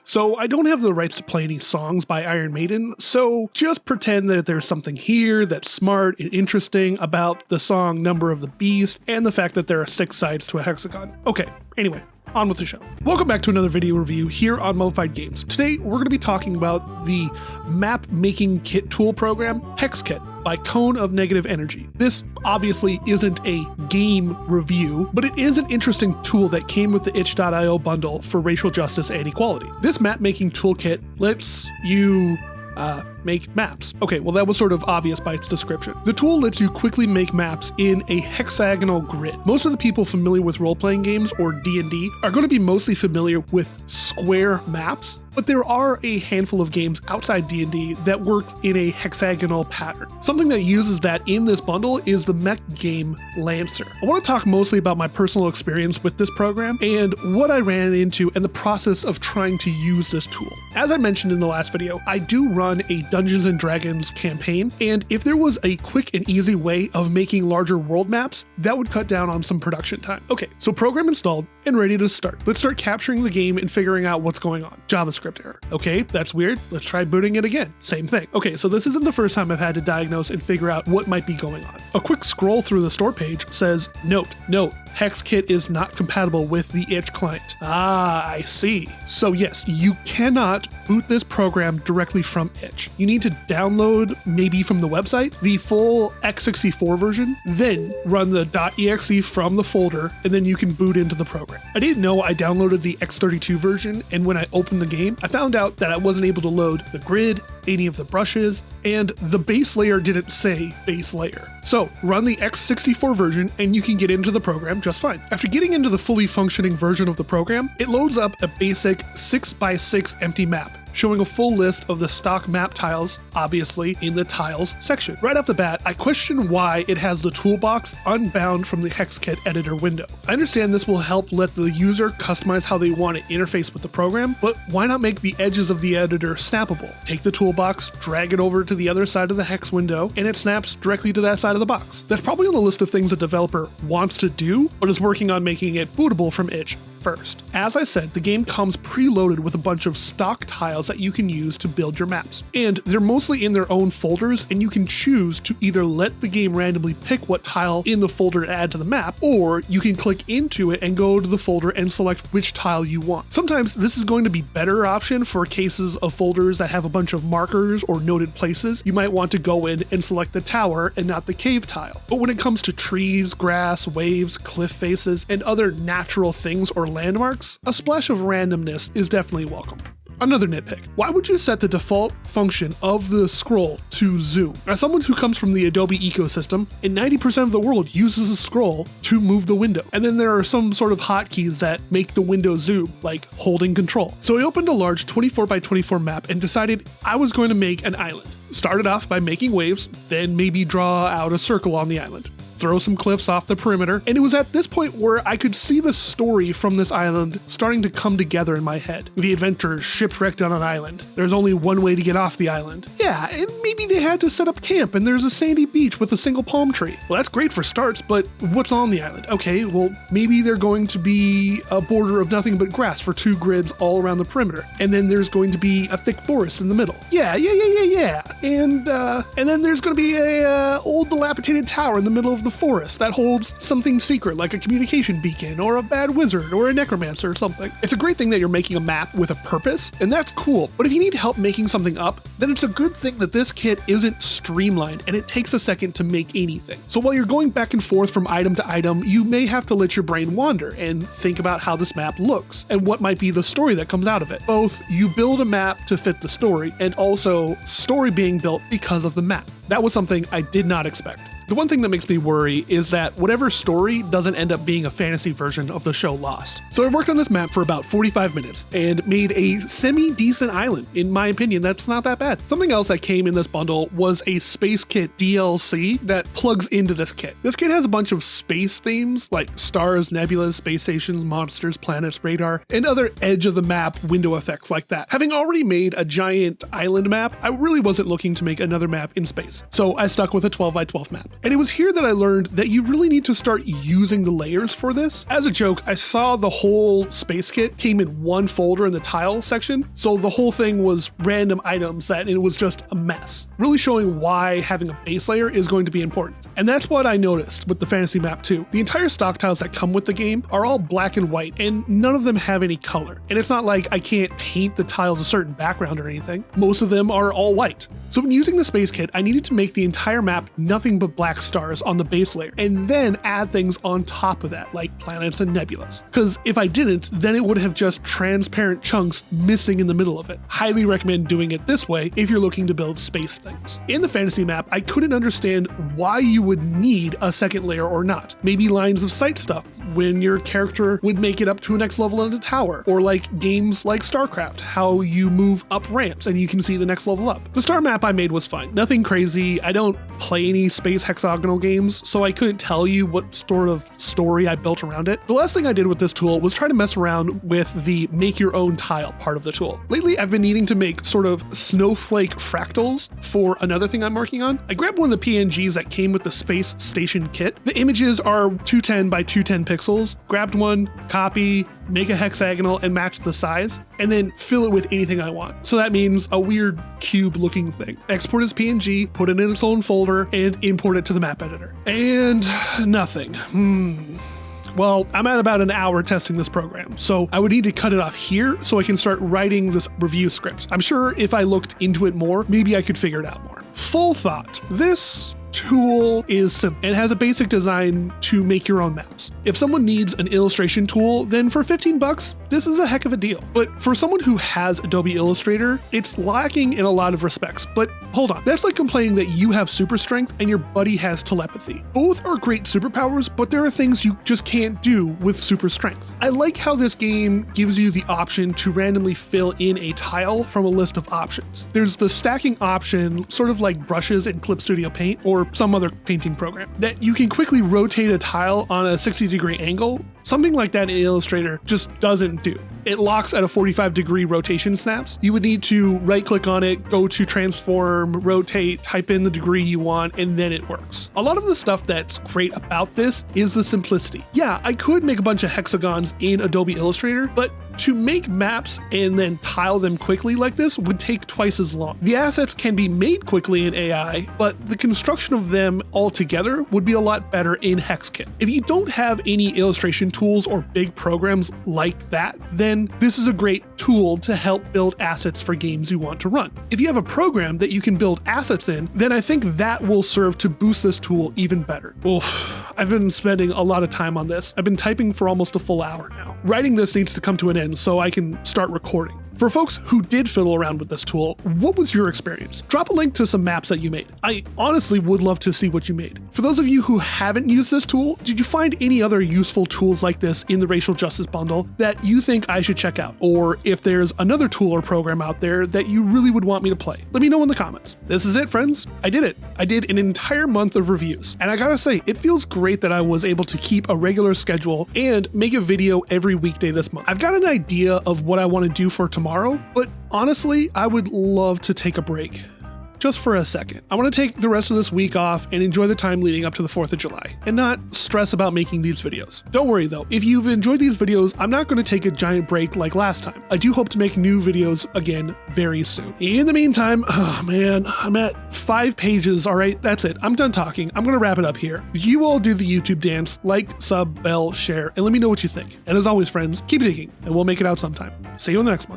So I don't have the rights to play any songs by Iron Maiden, so just pretend that there's something here that's smart and interesting about the song Number of the Beast and the fact that there are 6 sides to a hexagon. Okay, anyway. On with the show. Welcome back to another video review here on Mummified Games. Today, we're going to be talking about the map making kit tool program, Hex Kit, by Cone of Negative Energy. This obviously isn't a game review, but it is an interesting tool that came with the itch.io bundle for racial justice and equality. This map making toolkit lets you make maps. Okay, well that was sort of obvious by its description. The tool lets you quickly make maps in a hexagonal grid. Most of the people familiar with role-playing games or D&D are going to be mostly familiar with square maps, but there are a handful of games outside D&D that work in a hexagonal pattern. Something that uses that in this bundle is the mech game Lancer. I want to talk mostly about my personal experience with this program and what I ran into and the process of trying to use this tool. As I mentioned in the last video, I do run a Dungeons & Dragons campaign, and if there was a quick and easy way of making larger world maps, that would cut down on some production time. Okay, so program installed and ready to start. Let's start capturing the game and figuring out what's going on. JavaScript error. Okay, that's weird. Let's try booting it again. Same thing. Okay, so this isn't the first time I've had to diagnose and figure out what might be going on. A quick scroll through the store page says, note, Hex Kit is not compatible with the itch client. Ah, I see. So yes, you cannot boot this program directly from itch. You need to download, maybe from the website, the full x64 version, then run the .exe from the folder, and then you can boot into the program. I didn't know I downloaded the x32 version, and when I opened the game, I found out that I wasn't able to load the grid, any of the brushes, and the base layer didn't say base layer. So run the x64 version and you can get into the program just fine. After getting into the fully functioning version of the program, it loads up a basic 6x6 empty map, showing a full list of the stock map tiles, obviously in the tiles section. Right off the bat, I question why it has the toolbox unbound from the Hex Kit editor window. I understand this will help let the user customize how they want to interface with the program, but why not make the edges of the editor snappable? Take the toolbox, drag it over to the other side of the Hex window, and it snaps directly to that side of the box. That's probably on the list of things a developer wants to do, but is working on making it bootable from itch first. As I said, the game comes preloaded with a bunch of stock tiles that you can use to build your maps. And they're mostly in their own folders, and you can choose to either let the game randomly pick what tile in the folder to add to the map, or you can click into it and go to the folder and select which tile you want. Sometimes this is going to be better option for cases of folders that have a bunch of markers or noted places. You might want to go in and select the tower and not the cave tile. But when it comes to trees, grass, waves, cliff faces, and other natural things or landmarks, a splash of randomness is definitely welcome. Another nitpick. Why would you set the default function of the scroll to zoom? As someone who comes from the Adobe ecosystem, and 90% of the world uses a scroll to move the window. And then there are some sort of hotkeys that make the window zoom, like holding control. So I opened a large 24x24 map and decided I was going to make an island. Started off by making waves, then maybe draw out a circle on the island. Throw some cliffs off the perimeter, and it was at this point where I could see the story from this island starting to come together in my head. The adventurers shipwrecked on an island. There's only one way to get off the island. Yeah, and maybe they had to set up camp and there's a sandy beach with a single palm tree. Well, that's great for starts, but what's on the island? Okay, well, maybe they're going to be a border of nothing but grass for 2 grids all around the perimeter, and then there's going to be a thick forest in the middle. Yeah. And then there's going to be a old dilapidated tower in the middle of the forest that holds something secret like a communication beacon or a bad wizard or a necromancer or something. It's a great thing that you're making a map with a purpose, and that's cool, but if you need help making something up, then it's a good thing that this kit isn't streamlined and it takes a second to make anything. So while you're going back and forth from item to item, you may have to let your brain wander and think about how this map looks and what might be the story that comes out of it. Both you build a map to fit the story and also story being built because of the map. That was something I did not expect. The one thing that makes me worry is that whatever story doesn't end up being a fantasy version of the show Lost. So I worked on this map for about 45 minutes and made a semi-decent island. In my opinion, that's not that bad. Something else that came in this bundle was a Space Kit DLC that plugs into this kit. This kit has a bunch of space themes like stars, nebulas, space stations, monsters, planets, radar, and other edge of the map window effects like that. Having already made a giant island map, I really wasn't looking to make another map in space. So I stuck with a 12x12 map. And it was here that I learned that you really need to start using the layers for this. As a joke, I saw the whole space kit came in one folder in the tile section, so the whole thing was random items that it was just a mess, really showing why having a base layer is going to be important. And that's what I noticed with the fantasy map too. The entire stock tiles that come with the game are all black and white, and none of them have any color. And it's not like I can't paint the tiles a certain background or anything. Most of them are all white. So when using the space kit, I needed to make the entire map nothing but black stars on the base layer, and then add things on top of that, like planets and nebulas. Because if I didn't, then it would have just transparent chunks missing in the middle of it. Highly recommend doing it this way if you're looking to build space things. In the fantasy map, I couldn't understand why you would need a second layer or not. Maybe lines of sight stuff when your character would make it up to a next level in the tower, or like games like StarCraft, how you move up ramps and you can see the next level up. The star map I made was fine, nothing crazy. I don't play any space hexagonal games, so I couldn't tell you what sort of story I built around it. The last thing I did with this tool was try to mess around with the make your own tile part of the tool. Lately, I've been needing to make sort of snowflake fractals for another thing I'm working on. I grabbed one of the PNGs that came with the space station kit. The images are 210 by 210 pixels. Grabbed one, copy, make a hexagonal and match the size, and then fill it with anything I want. So that means a weird cube looking thing. Export as PNG, put it in its own folder, and import it to the map editor. And nothing. Well, I'm at about an hour testing this program, so I would need to cut it off here so I can start writing this review script. I'm sure if I looked into it more, maybe I could figure it out more. Full thought. This tool is simple and has a basic design to make your own maps. If someone needs an illustration tool, then for 15 bucks, this is a heck of a deal. But for someone who has Adobe Illustrator, it's lacking in a lot of respects. But hold on, that's like complaining that you have super strength and your buddy has telepathy. Both are great superpowers, but there are things you just can't do with super strength. I like how this game gives you the option to randomly fill in a tile from a list of options. There's the stacking option, sort of like brushes in Clip Studio Paint or some other painting program, that you can quickly rotate a tile on a 60-degree angle. Something like that in Illustrator just doesn't do. It locks at a 45-degree rotation snaps. You would need to right-click on it, go to transform, rotate, type in the degree you want, and then it works. A lot of the stuff that's great about this is the simplicity. Yeah, I could make a bunch of hexagons in Adobe Illustrator, but to make maps and then tile them quickly like this would take twice as long. The assets can be made quickly in AI, but the construction of them all together would be a lot better in Hex Kit. If you don't have any illustration tools or big programs like that, then this is a great tool to help build assets for games you want to run. If you have a program that you can build assets in, then I think that will serve to boost this tool even better. Oof, I've been spending a lot of time on this. I've been typing for almost a full hour now. Writing this needs to come to an end so I can start recording. For folks who did fiddle around with this tool, what was your experience? Drop a link to some maps that you made. I honestly would love to see what you made. For those of you who haven't used this tool, did you find any other useful tools like this in the Racial Justice Bundle that you think I should check out? Or if there's another tool or program out there that you really would want me to play, let me know in the comments. This is it, friends. I did it. I did an entire month of reviews. And I gotta say, it feels great that I was able to keep a regular schedule and make a video every weekday this month. I've got an idea of what I want to do for tomorrow, but honestly, I would love to take a break. Just for a second. I want to take the rest of this week off and enjoy the time leading up to the 4th of July and not stress about making these videos. Don't worry though, if you've enjoyed these videos, I'm not going to take a giant break like last time. I do hope to make new videos again very soon. In the meantime, oh man, I'm at 5 pages. All right, that's it. I'm done talking. I'm going to wrap it up here. You all do the YouTube dance, like, sub, bell, share, and let me know what you think. And as always, friends, keep digging and we'll make it out sometime. See you in the next one.